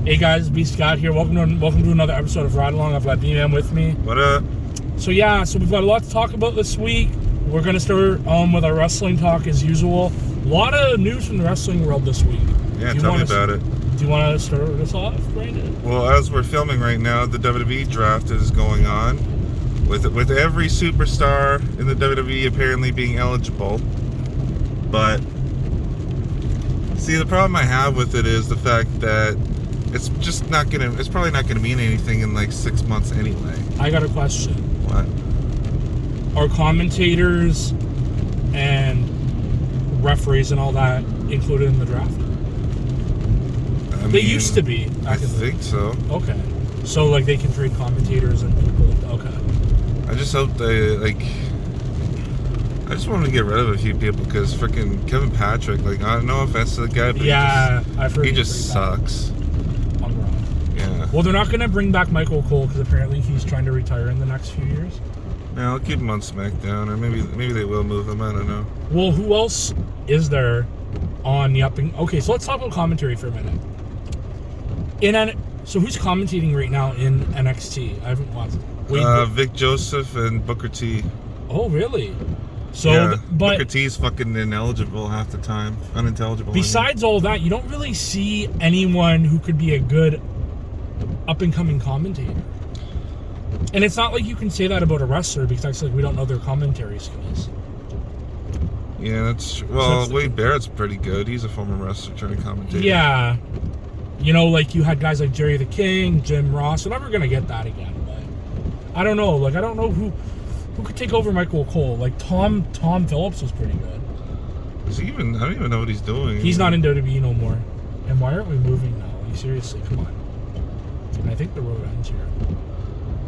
Hey guys, B Scott here. Welcome to another episode of Ride Along. I've got Bman with me. What up? So we've got a lot to talk about this week. We're gonna start with our wrestling talk as usual. A lot of news from the wrestling world this week. Yeah, tell me about it. Do you want to start us off, Brandon? Well, as we're filming right now, the WWE draft is going on, with every superstar in the WWE apparently being eligible. But see, the problem I have with it is the fact that it's probably not gonna mean anything in like 6 months anyway. I got a question. What? Are commentators and referees and all that included in the draft? They used to be. I think so. Okay. So like they can trade commentators and people. Okay. I just hope they I just want to get rid of a few people because freaking Kevin Patrick, no offense to the guy, but I've heard he just sucks. I'm wrong. Yeah. Well, they're not going to bring back Michael Cole because apparently he's trying to retire in the next few years. Yeah, I'll keep him on SmackDown, or maybe they will move him. I don't know. Well, who else is there on the upping? Okay, so let's talk about commentary for a minute. So who's commentating right now in NXT? I haven't watched. Vic Joseph and Booker T. Oh, really? So, yeah, but Booker T's fucking ineligible half the time, unintelligible. Besides all that, you don't really see anyone who could be a good up-and-coming commentator. And it's not like you can say that about a wrestler because actually we don't know their commentary skills. Yeah, that's well. Wade Barrett's pretty good. He's a former wrestler trying to commentate. Yeah, you know, like you had guys like Jerry the King, Jim Ross. We're never gonna get that again. But I don't know. Like I don't know who could take over Michael Cole. Like Tom Phillips was pretty good. Is he even? I don't even know what he's doing. He's not in WWE no more. And why aren't we moving now? Like, seriously, come on. And I think the road ends here.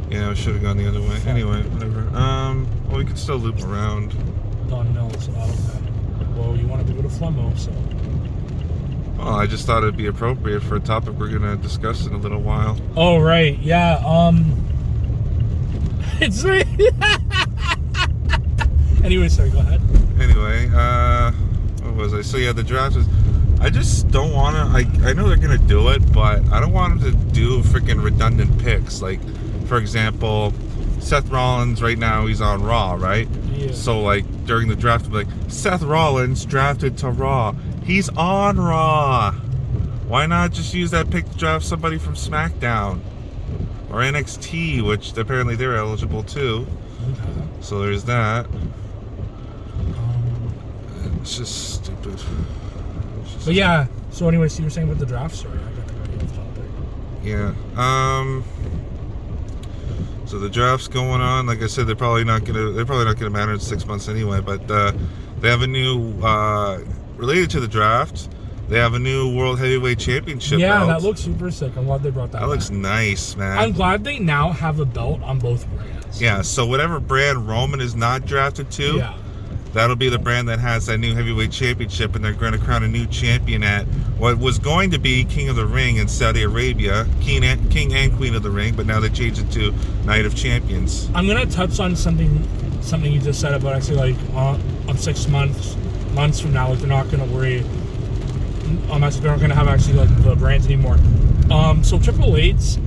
Yeah, we should have gone the other way. Anyway, whatever. Well, we could still loop around. Don Mills. Oh, okay. Well, you wanted to go to Flemo, so. Well, I just thought it'd be appropriate for a topic we're gonna discuss in a little while. Oh right, yeah. It's anyway, sorry. Go ahead. Anyway, what was I? So yeah, the draft is. I just don't want to. I know they're gonna do it, but I don't want them to do freaking redundant picks. Like, for example, Seth Rollins right now he's on Raw, right? Yeah. So like during the draft, like Seth Rollins drafted to Raw. He's on Raw. Why not just use that pick to draft somebody from SmackDown or NXT, which apparently they're eligible too. Okay. So there's that. It's just stupid. But yeah. So anyway, so you were saying about the draft? Sorry, I got to go off topic. Yeah. So the draft's going on. Like I said, they're probably not gonna matter in 6 months anyway. But they have a new related to the draft. They have a new World Heavyweight Championship belt. Yeah, that looks super sick. I'm glad they brought that. That looks nice, man. I'm glad they now have a belt on both brands. Yeah. So whatever brand Roman is not drafted to, that'll be the brand that has that new heavyweight championship, and they're going to crown a new champion at what was going to be King of the Ring in Saudi Arabia, King and Queen of the Ring, but now they changed it to Night of Champions. I'm going to touch on something you just said about actually like 6 months from now, like they're not going to worry. They're not going to have actually like the brands anymore. So Triple H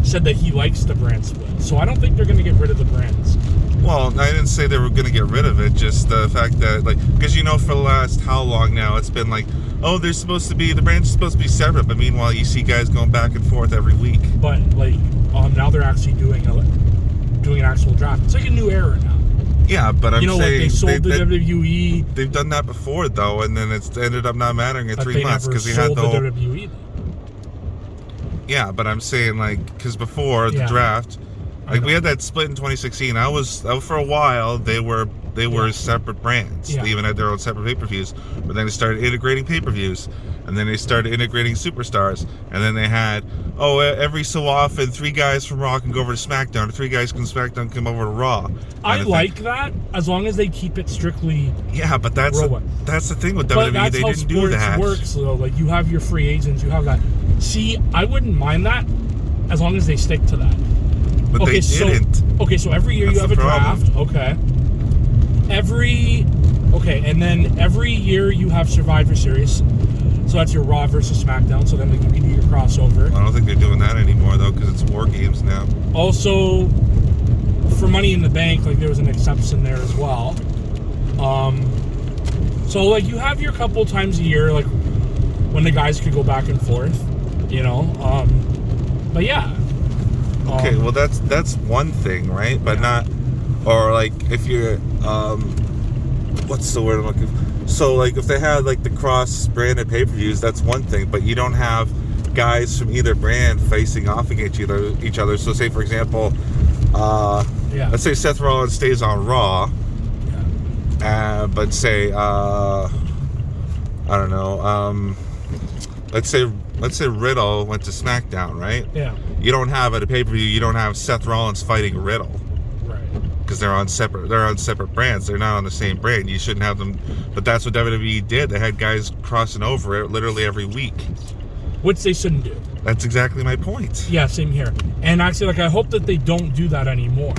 said that he likes the brand split, so I don't think they're going to get rid of the brands. Well, I didn't say they were going to get rid of it, just the fact that, like, because for the last how long now, it's been like, oh, the brand's supposed to be separate, but meanwhile, you see guys going back and forth every week. But, like, now they're actually doing an actual draft. It's like a new era now. Yeah, but I'm saying... like they sold the WWE. They've done that before, though, and then it's ended up not mattering in 3 months, because they had the whole... WWE, though. Yeah, but I'm saying, like, because before the draft... Like we had that split in 2016. For a while they were separate brands. Yeah. They even had their own separate pay-per-views. But then they started integrating pay-per-views, and then they started integrating superstars, and then they had every so often 3 guys from Raw can go over to SmackDown, or 3 guys from SmackDown come over to Raw. I like that as long as they keep it strictly. Yeah, but that's the thing with WWE. They didn't do that. Works though. Like you have your free agents, you have that. See, I wouldn't mind that as long as they stick to that. But they didn't. So every year you have a draft. Okay. And then every year you have Survivor Series. So that's your Raw versus SmackDown. So then like, you can do your crossover. I don't think they're doing that anymore though, because it's War Games now. Also, for Money in the Bank, like there was an exception there as well. So like you have your couple times a year, like when the guys could go back and forth, you know. But yeah. Okay, well that's one thing, right? But not, or like if you're, what's the word I'm looking for? So like if they had like the cross-branded pay-per-views, that's one thing. But you don't have guys from either brand facing off against each other. So say for example, let's say Seth Rollins stays on Raw, but say I don't know, let's say Riddle went to SmackDown, right? Yeah. You don't have at a pay-per-view, you don't have Seth Rollins fighting Riddle. Right. Because they're on separate brands. They're not on the same brand. You shouldn't have them. But that's what WWE did. They had guys crossing over it literally every week. Which they shouldn't do. That's exactly my point. Yeah, same here. And actually, like, I hope that they don't do that anymore.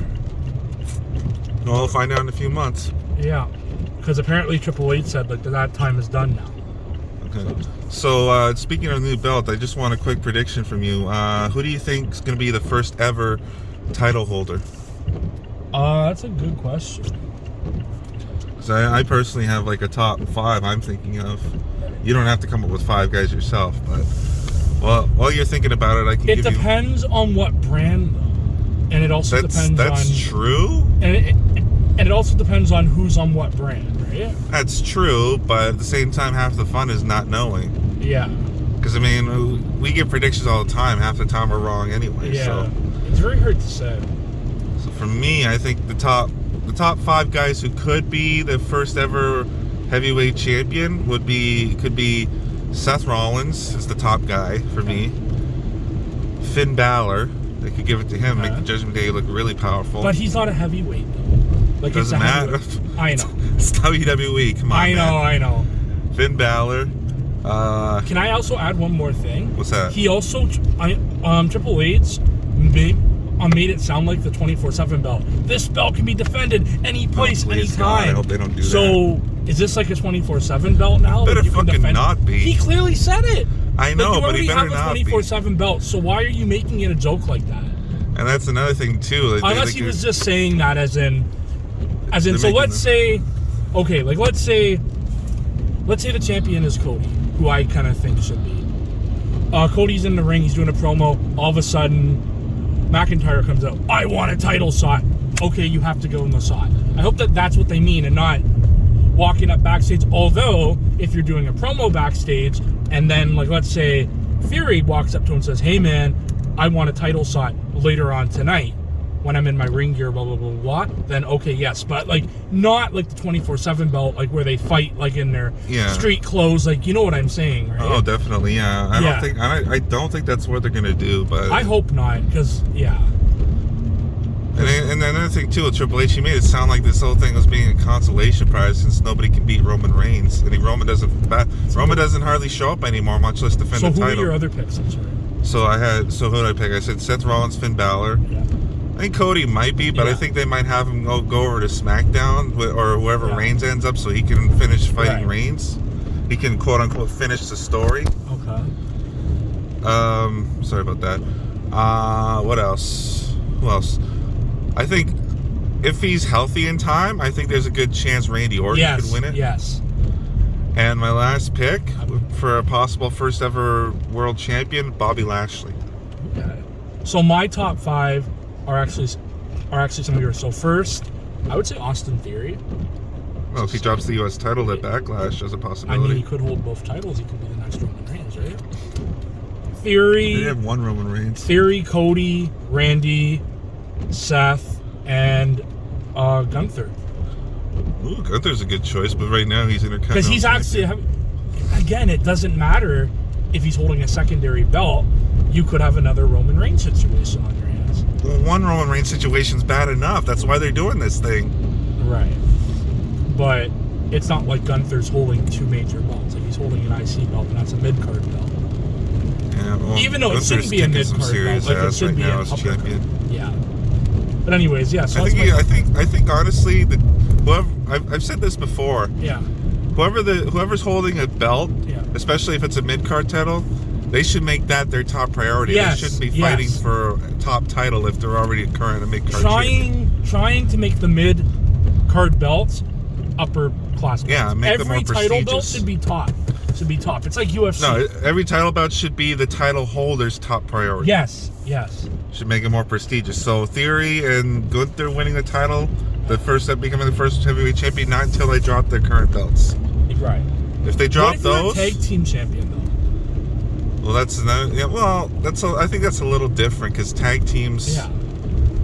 Well, we'll find out in a few months. Yeah. Because apparently Triple H said like that time is done now. Okay. So, speaking of new belt, I just want a quick prediction from you. Who do you think is going to be the first ever title holder? That's a good question. So I personally have like a top 5 I'm thinking of. You don't have to come up with 5 guys yourself, but while you're thinking about it, I can give you... It depends on what brand, though. And it also depends on... That's true. And it also depends on who's on what brand, right? That's true, but at the same time, half the fun is not knowing. Yeah. Because, I mean, we get predictions all the time. Half the time we're wrong anyway. Yeah. So. It's very hard to say. So for me, I think the top 5 guys who could be the first ever heavyweight champion could be Seth Rollins is the top guy for me. Finn Balor, they could give it to him, make the Judgment Day look really powerful. But he's not a heavyweight though. Like doesn't matter. I know. It's WWE. Come on. I know. Finn Balor. Can I also add one more thing? What's that? He also, Triple H made it sound like the 24/7 belt. This belt can be defended any place, any time. God, I hope they don't do that. So, is this like a 24/7 belt now? Better fucking not be. He clearly said it. I know, but he better not be. You already have a 24/7 belt, so why are you making it a joke like that? And that's another thing too. Unless he was just saying that as in. So let's say, okay, like let's say the champion is Cody, who I kind of think should be. Cody's in the ring, he's doing a promo. All of a sudden, McIntyre comes out. I want a title shot. Okay, you have to give him a shot. I hope that that's what they mean, and not walking up backstage. Although, if you're doing a promo backstage, and then like let's say Fury walks up to him and says, "Hey man, I want a title shot later on tonight when I'm in my ring gear, blah, blah, blah, blah," then okay, yes. But, like, not like the 24/7 belt, like, where they fight, like, in their street clothes. Like, you know what I'm saying, right? Oh, definitely, yeah. I don't think that's what they're going to do, but... I hope not, because, yeah. And another thing, too, with Triple H, he made it sound like this whole thing was being a consolation prize since nobody can beat Roman Reigns. I think Roman doesn't hardly show up anymore, much less defend the title. So who are your other picks? So who did I pick? I said Seth Rollins, Finn Balor. Yeah. I think Cody might be, but I think they might have him go over to SmackDown or whoever Reigns ends up, so he can finish fighting Reigns. He can quote unquote finish the story. Okay. Sorry about that. What else? Who else? I think if he's healthy in time, I think there's a good chance Randy Orton could win it. Yes. And my last pick for a possible first ever world champion, Bobby Lashley. Okay. So my top 5 are actually some of yours. So first, I would say Austin Theory. Well, if he drops the U.S. title at Backlash, there's a possibility. I mean, he could hold both titles. He could be the next Roman Reigns, right? Theory. They have one Roman Reigns. Theory, Cody, Randy, Seth, and Gunther. Ooh, Gunther's a good choice, but right now he's Intercontinental. Because he's actually, again, it doesn't matter if he's holding a secondary belt. You could have another Roman Reigns situation on your hands. Well, one Roman Reigns situation's bad enough. That's why they're doing this thing. Right. But it's not like Gunther's holding 2 major belts. Like he's holding an IC belt, and that's a mid-card belt. Yeah, well, even though Gunther's it shouldn't be a mid-card belt, like it should right be now an as upper champion. card. Yeah. But anyways, yeah. So I think honestly, whoever I've said this before. Yeah. Whoever's holding a belt especially if it's a mid-card title, they should make that their top priority. Yes, They shouldn't be yes. fighting for a top title if they're already current a mid-card champion. Trying to make the mid-card belts upper class belts. Yeah, make them more Every title belt prestigious. should be top. It's like UFC. No, every title bout should be the title holder's top priority. Yes. Should make it more prestigious. So Theory and Gunther winning the title, becoming the first heavyweight champion, not until they drop their current belts. Right. If they drop What if you're those, a tag team champion though? well, that's another. Yeah, well, I think that's a little different because tag teams. Yeah.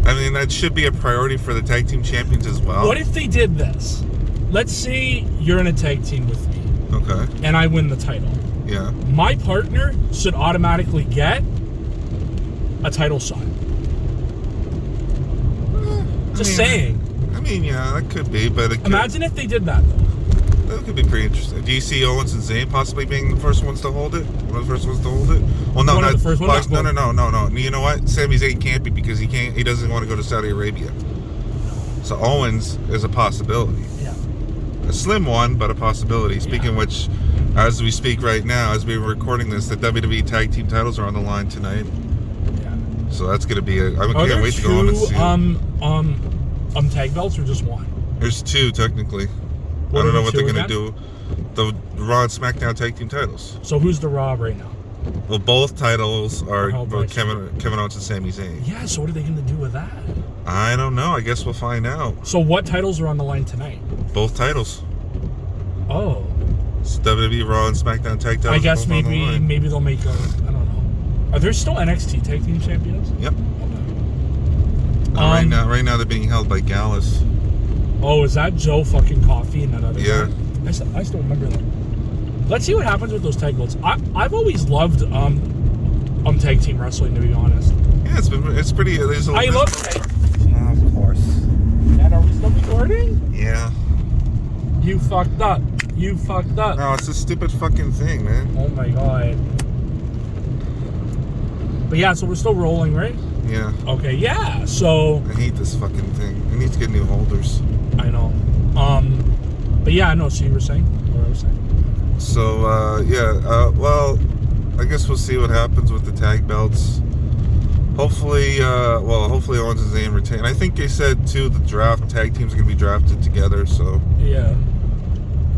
I mean, that should be a priority for the tag team champions as well. What if they did this? Let's say you're in a tag team with me. Okay. And I win the title. Yeah. My partner should automatically get a title shot. Just saying. I mean, yeah, that could be, but Imagine if they did that though. that could be pretty interesting. Do you see Owens and Zayn possibly being the first ones to hold it? One of the first ones to hold it? Well, no, One of not the first ones? No. You know what? Sami Zayn can't be because he doesn't want to go to Saudi Arabia. So Owens is a possibility. Yeah. A slim one, but a possibility. Speaking of which, as we speak right now, as we're recording this, the WWE tag team titles are on the line tonight. Yeah. So that's going to be I Are can't there wait to go on and see. it. Tag belts or just one? There's two, technically. What I don't are know the what they're two going to again? do. The Raw and SmackDown tag team titles. So who's the Raw right now? Well, both titles are held by Kevin Owens and Sami Zayn. Yeah, so what are they going to do with that? I don't know. I guess we'll find out. So what titles are on the line tonight? Both titles. Oh. It's WWE Raw and SmackDown tag titles. I guess both on the line. maybe they'll make I don't know. Are there still NXT tag team champions? Yep. Okay. Right now they're being held by Gallus. Oh, is that Joe fucking Coffey and that other Yeah. guy? I still remember that. Let's see what happens with those tag belts. I've always loved tag team wrestling, to be honest. Yeah, it's pretty. I love tag. Of course. And are we still recording? Yeah. You fucked up. No, it's a stupid fucking thing, man. Oh my god. But yeah, so we're still rolling, right? Yeah. Okay, yeah. So I hate this fucking thing. It needs to get new holders. I know. But yeah, I know. So you were saying? What I was saying? So well, I guess we'll see what happens with the tag belts. Hopefully Owens and Zayn retain. I think they said too the draft tag teams are gonna be drafted together. So Yeah.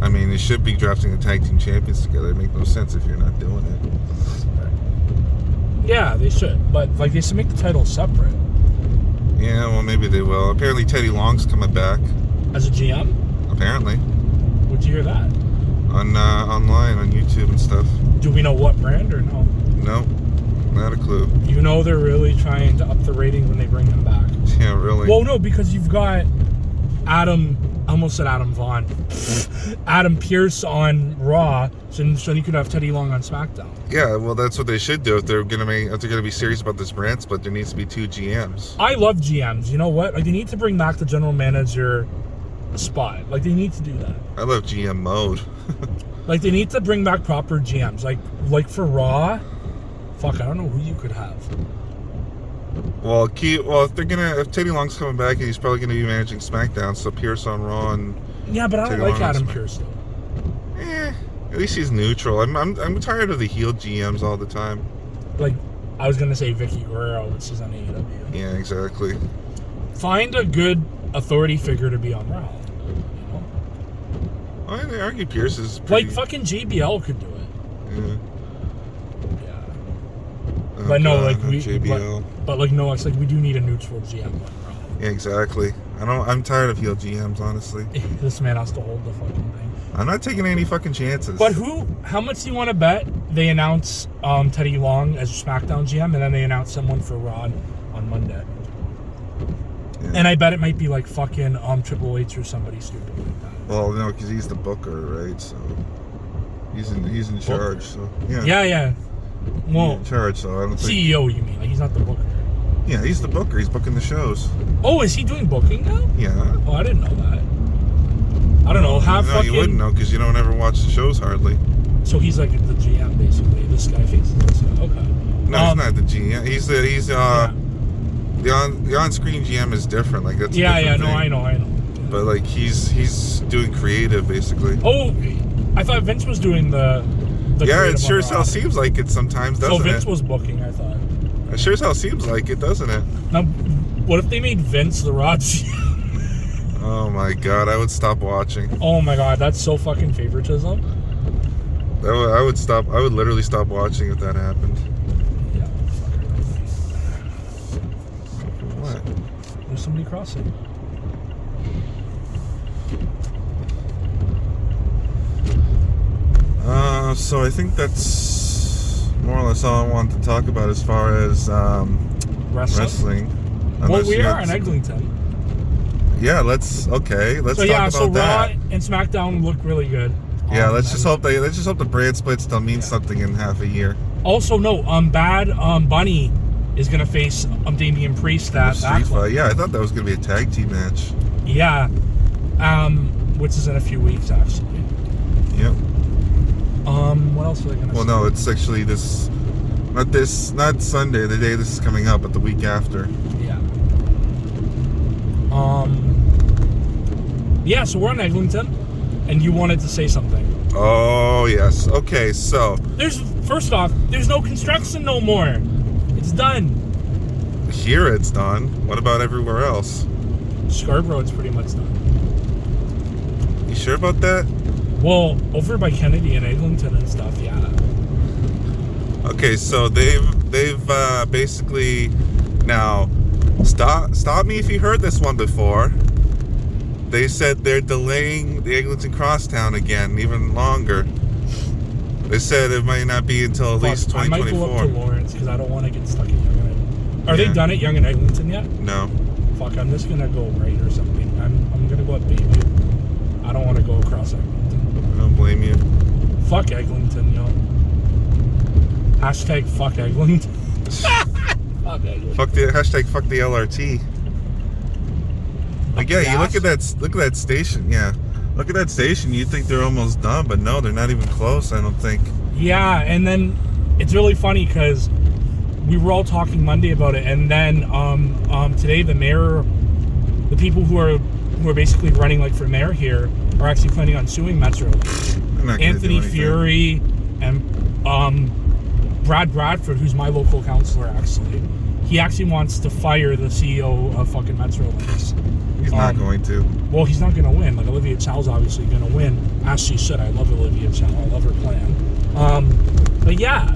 I mean, they should be drafting the tag team champions together. It makes no sense if you're not doing it. Yeah, they should. But like they should make the titles separate. Yeah, well, maybe they will. Apparently, Teddy Long's coming back. As a GM? Apparently, Would you hear that? on online on YouTube and stuff. Do we know what brand or no? No, not a clue. You know they're really trying to up the rating when they bring him back. Yeah, really. Well, no, because you've got I almost said Adam Vaughn. Adam Pearce on Raw, so you could have Teddy Long on SmackDown. Yeah, well, that's what they should do if they're gonna be serious about this brand split. There needs to be two GMs. I love GMs. You know what? Like they need to bring back the general manager spot. Like they need to do that. I love GM mode. Like they need to bring back proper GMs. Like for Raw, fuck, I don't know who you could have. Well, if Teddy Long's coming back, he's probably gonna be managing SmackDown. So Pierce on Raw and Yeah, but I don't Teddy like Long on Adam Smack- Pearce though. At least he's neutral. I'm tired of the heel GMs all the time. Like I was gonna say Vicky Guerrero, which is on AEW. Yeah, exactly. Find a good authority figure to be on Raw. You know? I argue Pierce is pretty, Like fucking JBL could do it. Yeah. Yeah. Oh, But no, God, like not we JBL. but like no, it's like we do need a neutral GM on Raw. Yeah, exactly. I'm tired of heel GMs, honestly. This man has to hold the fucking thing. I'm not taking any fucking chances. But how much do you want to bet they announce Teddy Long as SmackDown GM and then they announce someone for Raw on Monday? Yeah. And I bet it might be like fucking Triple H or somebody stupid like that. Well, no, because he's the booker, right? So he's in charge. So yeah. Yeah. Well, He's in charge. So I don't think. CEO, you mean? Like he's not the booker. Yeah, he's the booker. He's booking the shows. Oh, is he doing booking now? Yeah. Oh, I didn't know that. I don't know. No, you wouldn't know because you don't ever watch the shows hardly. So he's like the GM basically. This guy faces this guy. Okay. No, he's not the GM. He's Yeah. the on-screen GM is different. Like that's a Yeah. different No, thing. I know. But like he's doing creative basically. Oh, I thought Vince was doing the the Yeah, it creative sure on as hell Raw. seems like it sometimes, So doesn't Vince it? was booking, I thought. It sure as hell seems like it, doesn't it? Now, what if they made Vince the Rod? Oh my god, I would stop watching. Oh my god, that's so fucking favoritism. I would stop. I would literally stop watching if that happened. Yeah. What? There's somebody crossing. So I think that's more or less all I wanted to talk about as far as wrestling. Well, Unless we you are had in some- Eglinton. Yeah, let's talk about So that. Raw and SmackDown look really good. Yeah, let's just hope the brand split still means something in half a year. Also, no, Bad Bunny is gonna face Damian Priest at Street Backlash. Fight. Yeah, I thought that was gonna be a tag team match. Yeah, which is in a few weeks actually. Yep. What else was I gonna say? Well, no, it's actually not Sunday, the day this is coming up, but the week after. Yeah. Yeah, so we're in Eglinton, and you wanted to say something. Oh yes. Okay, so First off, there's no construction no more. It's done. here it's done. What about everywhere else? Scarborough, it's pretty much done. You sure about that? Well, over by Kennedy and Eglinton and stuff, yeah. Okay, so they've basically now stop me if you heard this one before. They said they're delaying the Eglinton Crosstown again, even longer. They said it might not be until at least I might go up 2024. to Lawrence because I don't want to get stuck in Young and Eglinton. Are they Yeah. done at Young and Eglinton yet? No. Fuck, I'm just gonna go right or something. I'm gonna go up Bayview. I don't want to go across Eglinton. I don't blame you. Fuck Eglinton, yo. Hashtag fuck Eglinton. Fuck Eglinton. Fuck the LRT. Like, yeah, you look at that station. Yeah, look at that station. You'd think they're almost done, but no, they're not even close. I don't think. Yeah, and then it's really funny because we were all talking Monday about it, and then today the mayor, the people who are basically running like for mayor here are actually planning on suing Metro. They're not gonna Anthony do anything. Fury and Brad Bradford, who's my local councillor, actually. He actually wants to fire the CEO of fucking Metro Links. He's not going to. Well, he's not going to win. Like, Olivia Chow's obviously going to win, as she should. I love Olivia Chow. I love her plan. But yeah,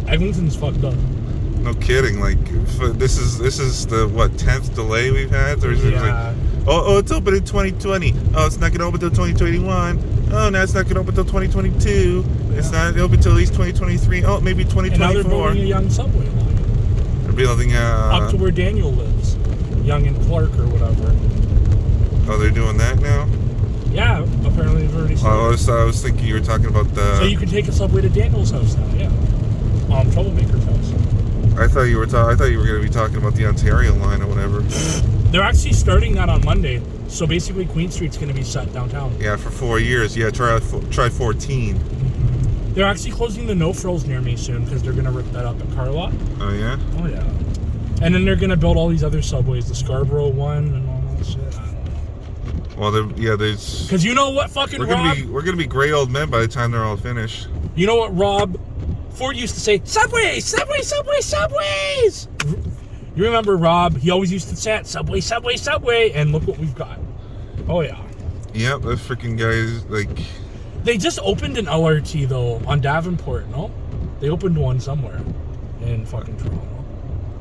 Eglinton's fucked up. No kidding. Like, this is the 10th delay we've had, or is it like, oh, it's open in 2020. Oh, it's not gonna open until 2021. Oh, now it's not gonna open until 2022. It's not open until at least 2023. Oh, maybe And now they're 2024. building a young subway line They're building up to where Daniel lives, Young and Clark or whatever. Oh, they're doing that now. Yeah, apparently they've already started. I was thinking you were talking about the. So you can take a subway to Daniel's house now. Yeah, Troublemaker's house. I thought you were going to be talking about the Ontario line or whatever. They're actually starting that on Monday. So basically, Queen Street's going to be shut downtown. Yeah, for 4 years. Yeah, try 14. They're actually closing the No Frills near me soon because they're going to rip that up at Carlot. Oh yeah. Oh yeah. And then they're going to build all these other subways, the Scarborough one and all that shit. I don't know. Well, there's. Because you know what, fucking Rob? We're gonna be gray old men by the time they're all finished. You know what, Rob? Ford used to say, Subway, Subway, Subway, Subways! You remember Rob? He always used to say, Subway, Subway, Subway, and look what we've got. Oh, yeah. Yep, those freaking guys, like... They just opened an LRT, though, on Davenport, no? They opened one somewhere in fucking Toronto.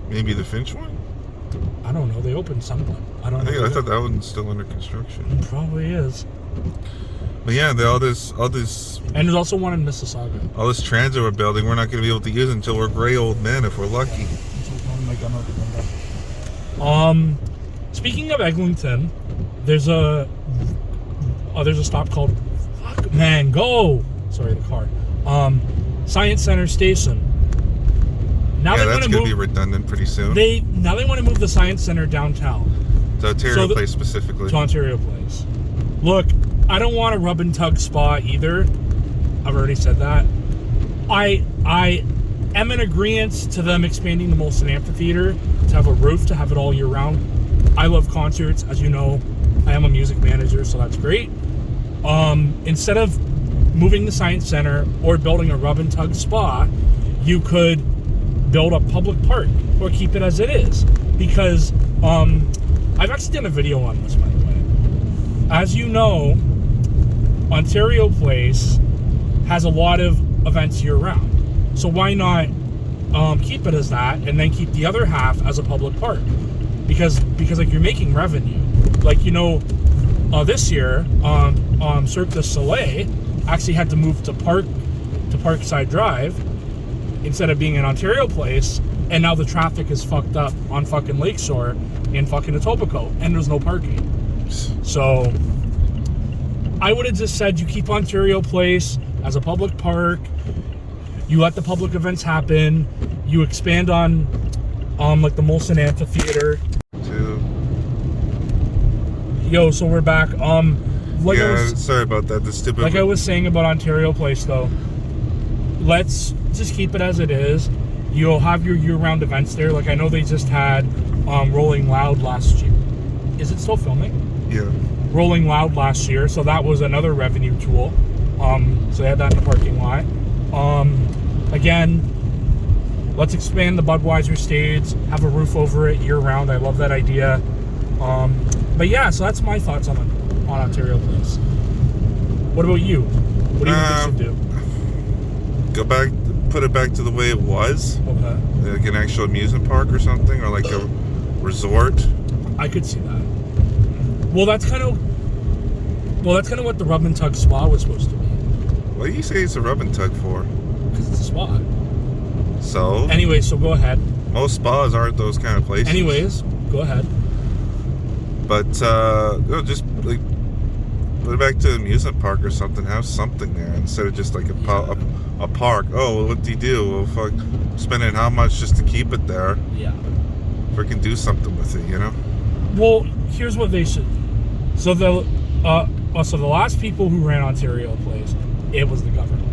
Maybe the Finch one? I don't know. They opened someone. I don't know. I thought that one's still under construction. It probably is. But yeah, all this... And there's also one in Mississauga. All this transit we're building, we're not going to be able to use until we're gray old men, if we're lucky. Speaking of Eglinton, there's a stop called Sorry, the car. Science Center Station. Now Yeah, they that's want going to to be move. redundant pretty soon. They want to move the Science Center downtown The Ontario place specifically. to Ontario Place. Look, I don't want a rub and tug spa either. I've already said that. I am in agreement to them expanding the Molson Amphitheater to have a roof to have it all year round. I love concerts, as you know. I am a music manager, so that's great. Instead of moving the Science Center or building a rub and tug spa, you could build a public park or keep it as it is. Because I've actually done a video on this, by the way. As you know, Ontario Place has a lot of events year-round. So why not keep it as that and then keep the other half as a public park? Because like, you're making revenue. Like, you know, this year, Cirque du Soleil actually had to move to Parkside Drive instead of being in Ontario Place, and now the traffic is fucked up on fucking Lakeshore in fucking Etobicoke, and there's no parking. So I would have just said you keep Ontario Place as a public park, you let the public events happen, you expand on like the Molson Amphitheater. Yo, so we're back. Like Sorry about that. The stupid. Like I was saying about Ontario Place, though, let's just keep it as it is. You'll have your year-round events there. Like I know they just had Rolling Loud last year. Is it still filming? Yeah. Rolling Loud last year, so that was another revenue tool. So they had that in the parking lot. Again, let's expand the Budweiser stage, have a roof over it year-round. I love that idea. But yeah, so that's my thoughts on Ontario Place. What about you? What do you think they should do? Go back, put it back to the way it was. Okay. Like an actual amusement park or something, or like a resort. I could see that. Well, that's kind of what the Rub and Tug Spa was supposed to be. What do you say it's a rub and tug for? Because it's a spa. So? Anyway, so go ahead. Most spas aren't those kind of places. Anyways, go ahead. But, just, like, put it back to an amusement park or something. Have something there instead of just, like, a park. Oh, well, what do you do? Well, fuck, spending how much just to keep it there? Yeah. Freaking do something with it, you know? Well, here's what they should do. So the last people who ran Ontario Place, it was the government.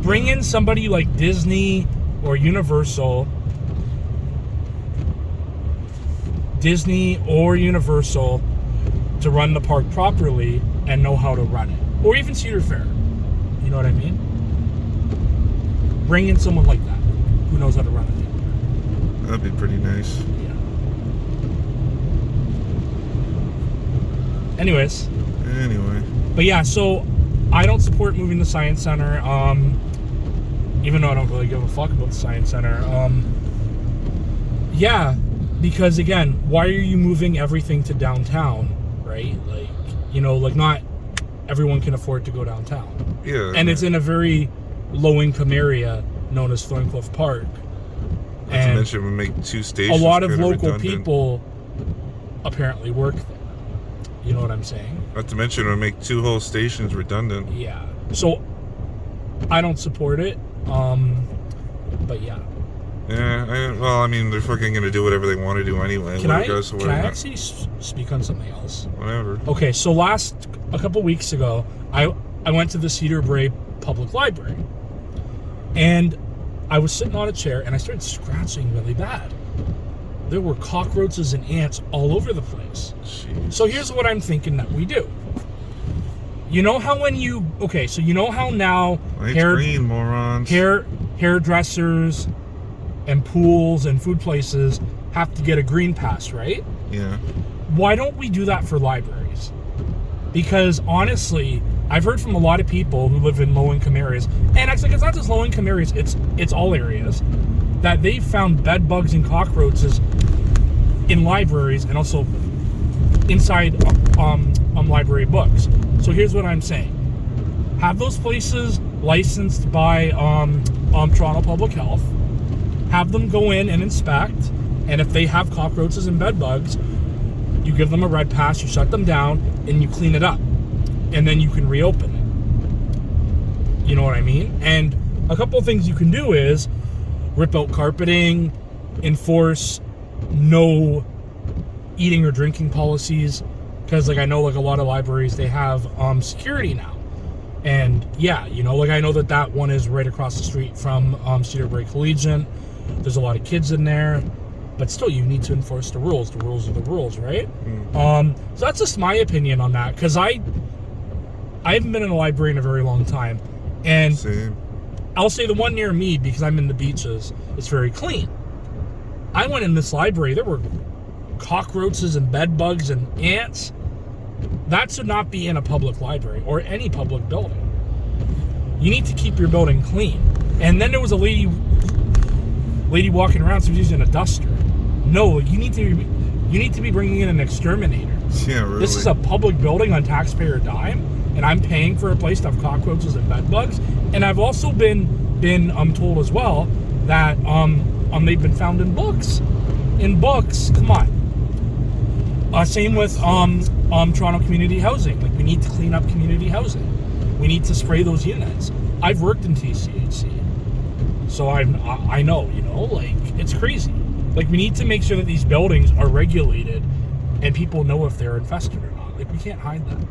Bring in somebody like Disney or Universal to run the park properly and know how to run it. Or even Cedar Fair. You know what I mean? Bring in someone like that who knows how to run a theme park. That'd be pretty nice. Yeah. Anyways. Anyway. But yeah, so I don't support moving the Science Center, even though I don't really give a fuck about the Science Center. Yeah, because again, why are you moving everything to downtown, right? Like, you know, like not everyone can afford to go downtown. Yeah. And it's in a very low-income area known as Thorncliffe Park. Not to mention, we make two stations. A lot of local redundant. people apparently work there. You know what I'm saying? Not to mention, we make two whole stations redundant. Yeah. So I don't support it. But yeah. Yeah. Well, I mean, they're fucking gonna do whatever they want to do anyway. Can I actually speak on something else? Whatever. Okay. So a couple weeks ago, I went to the Cedar Brae Public Library, and I was sitting on a chair and I started scratching really bad. There were cockroaches and ants all over the place. Jeez. So here's what I'm thinking that we do. You know how you know how now green, morons. Hairdressers and pools and food places have to get a green pass, right? Yeah. Why don't we do that for libraries? Because honestly, I've heard from a lot of people who live in low-income areas, and actually it's not just low-income areas, it's all areas, that they've found bed bugs and cockroaches in libraries and also inside library books. So here's what I'm saying. Have those places licensed by Toronto Public Health. Have them go in and inspect, and if they have cockroaches and bed bugs, you give them a red pass, you shut them down, and you clean it up. And then you can reopen it. You know what I mean? And a couple of things you can do is rip out carpeting, enforce no eating or drinking policies, because like I know like a lot of libraries, they have security now. And yeah, you know, like I know that one is right across the street from Cedar Brae Collegiate. There's a lot of kids in there, but still you need to enforce the rules. The rules are the rules, right? So that's just my opinion on that, because I haven't been in a library in a very long time. And Same. I'll say the one near me, because I'm in the beaches, is very clean. I went in this library, there were cockroaches and bed bugs and ants. That should not be in a public library or any public building. You need to keep your building clean. And then there was a lady walking around, so she's using a duster. No, you need to be bringing in an exterminator. Yeah, really. This is a public building on taxpayer dime, and I'm paying for a place to have cockroaches and bed bugs. And I've also been told as well that they've been found in books. In books, come on. Same with Toronto community housing. Like, we need to clean up community housing. We need to spray those units. I've worked in TCHC, so I know, like, it's crazy. Like, we need to make sure that these buildings are regulated and people know if they're infested or not. Like, we can't hide that.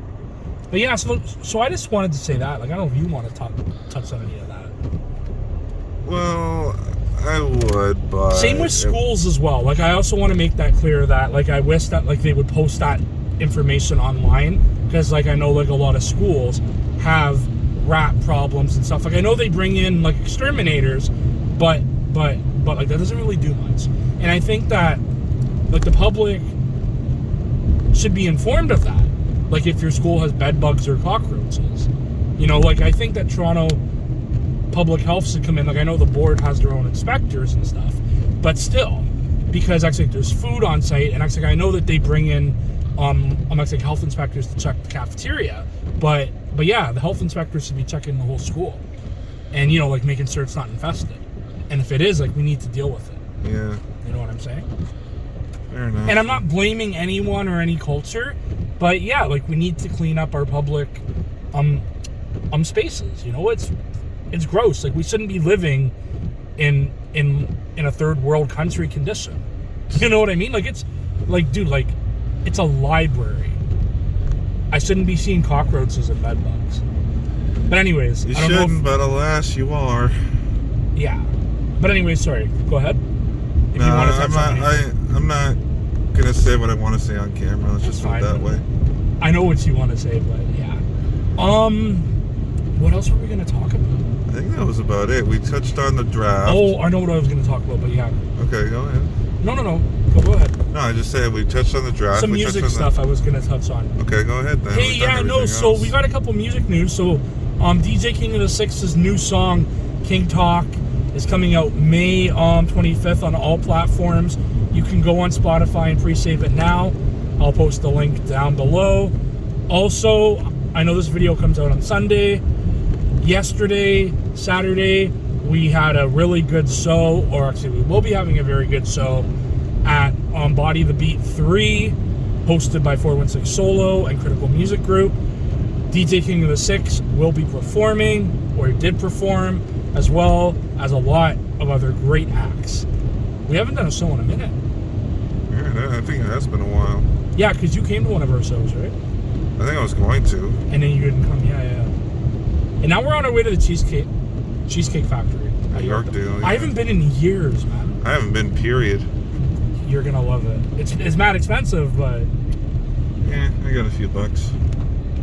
But yeah, so I just wanted to say that. Like, I don't know if you want to touch on any of that. Well, I would, but... Same with schools as well. Like, I also want to make that clear that, like, I wish that, like, they would post that information online, because, like, I know, like, a lot of schools have rat problems and stuff. Like, I know they bring in, like, exterminators, but like, that doesn't really do much. And I think that, like, the public should be informed of that. Like, if your school has bed bugs or cockroaches, like, I think that Toronto Public Health should come in. Like, I know the board has their own inspectors and stuff, but still, because actually there's food on site, and actually I know that they bring in actually health inspectors to check the cafeteria, but yeah, the health inspectors should be checking the whole school, and like, making sure it's not infested, and if it is, like, we need to deal with it. Yeah. You know what I'm saying? Fair enough. And I'm not blaming anyone or any culture, but yeah, like, we need to clean up our public spaces. It's gross. Like, we shouldn't be living in a third world country condition. You know what I mean? Like, it's like, dude, like, it's a library. I shouldn't be seeing cockroaches and bed bugs. But anyways, You I don't know shouldn't, but alas, you are. Yeah. But anyways, sorry. Go ahead. If you want to touch on anything. I'm not gonna say what I want to say on camera. Let's just put it that way. I know what you want to say, but yeah. What else were we gonna talk about? I think that was about it. We touched on the draft. Oh, I know what I was gonna talk about, but yeah. Okay, go ahead. No. Go ahead. No, I just said we touched on the draft. Some music stuff I was gonna touch on. Okay, go ahead then. Hey, yeah, no. So we got a couple music news. So, DJ King of the Six's new song, King Talk, is coming out May 25th on all platforms. You can go on Spotify and pre-save it now. I'll post the link down below. Also, I know this video comes out on Sunday. Yesterday, Saturday, we had a really good show, or actually we will be having a very good show at Body the Beat 3, hosted by 416 Solo and Critical Music Group. DJ King of the Six will be performing, or did perform, as well as a lot of other great acts. We haven't done a show in a minute. Yeah, I think it has been a while. Yeah, because you came to one of our shows, right? I think I was going to. And then you didn't come. Yeah. And now we're on our way to the Cheesecake Factory at Yorkdale. Yeah. I haven't been in years, man. I haven't been, period. You're gonna love it. It's mad expensive, but yeah, I got a few bucks.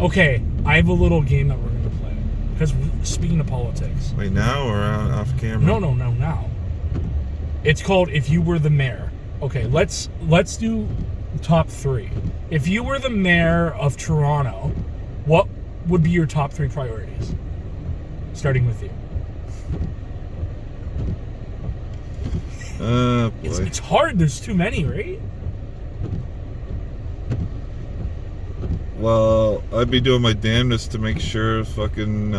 Okay, I have a little game that we're gonna play. Because speaking of politics. Wait, now or off camera? No, now. It's called If You Were the Mayor. Okay, let's do top 3. If you were the mayor of Toronto, what would be your top 3 priorities? Starting with you. Boy. It's hard. There's too many, right? Well, I'd be doing my damnedest to make sure fucking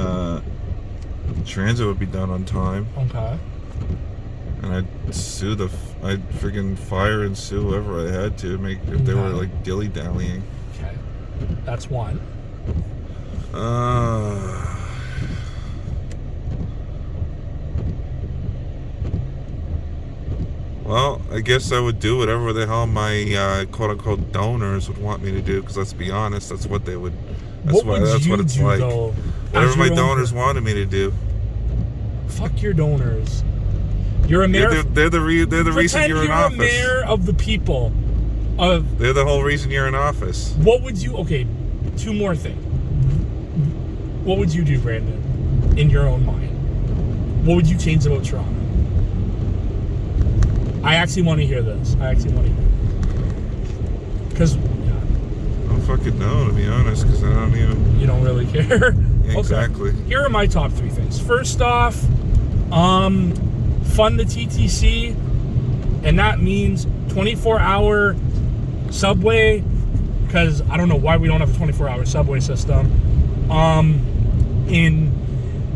transit would be done on time. Okay. And I'd friggin' fire and sue whoever I had to if they were like dilly-dallying. Okay. That's one. Well, I guess I would do whatever the hell my quote-unquote donors would want me to do, because let's be honest, that's what they would. That's what it's do, like. Though, whatever my donors wanted me to do. Fuck your donors. You're a mayor. They're the reason you're in office. You're a mayor of the people. They're the whole reason you're in office. What would you? Okay, 2 more things. what would you do, Brandon, in your own mind? What would you change about Toronto? I actually want to hear this. Because, I don't fucking know, to be honest, because I don't even... You don't really care? Yeah, exactly. Okay. Here are my top 3 things. First off, fund the TTC, and that means 24-hour subway, because I don't know why we don't have a 24-hour subway system.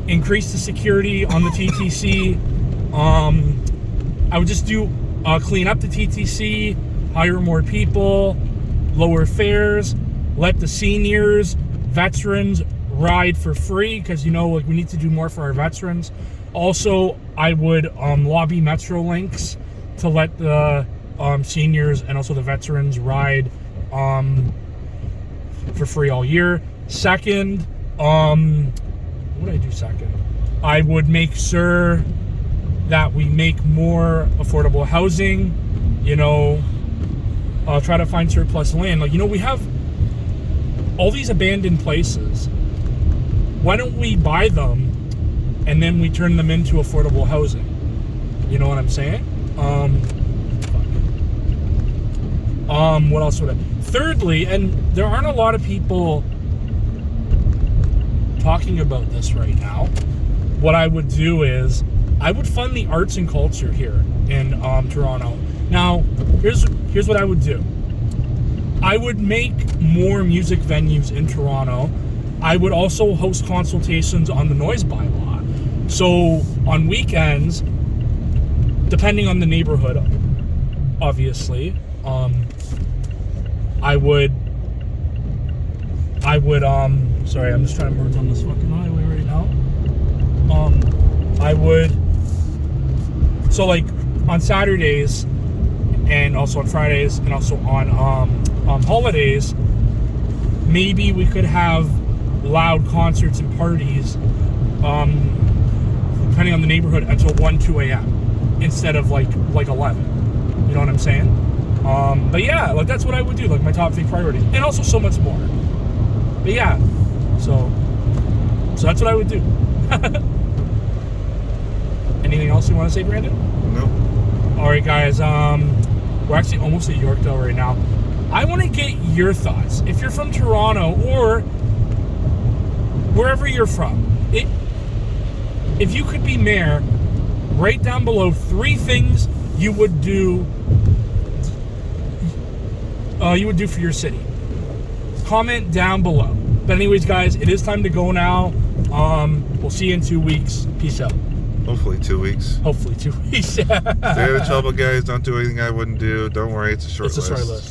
Increase the security on the TTC. I would just do clean up the TTC, hire more people, lower fares, let the seniors, veterans ride for free, because like we need to do more for our veterans. Also, I would lobby Metrolinx to let the seniors and also the veterans ride for free all year. Second, what would I do second? I would make sure that we make more affordable housing, try to find surplus land. Like, we have all these abandoned places. Why don't we buy them and then we turn them into affordable housing? You know what I'm saying? What else would I... Thirdly, and there aren't a lot of people talking about this right now, what I would do is I would fund the arts and culture here in Toronto. Now, here's what I would do. I would make more music venues in Toronto. I would also host consultations on the noise bylaw. So on weekends, depending on the neighborhood, obviously, I would sorry, I'm just trying to merge on this fucking highway right now. So like on Saturdays and also on Fridays and also on holidays, maybe we could have loud concerts and parties, depending on the neighborhood, until 2 a.m. instead of like 11. You know what I'm saying? But yeah, like that's what I would do, like my top 3 priorities, and also so much more. But yeah, so that's what I would do. Anything else you want to say, Brandon? No. All right, guys. We're actually almost at Yorkdale right now. I want to get your thoughts. If you're from Toronto or wherever you're from, if you could be mayor, write down below 3 things you would do. You would do for your city. Comment down below. But anyways, guys, it is time to go now. We'll see you in 2 weeks. Peace out. Hopefully 2 weeks. Hopefully 2 weeks. Stay out of trouble, guys. Don't do anything I wouldn't do. Don't worry, it's a short list.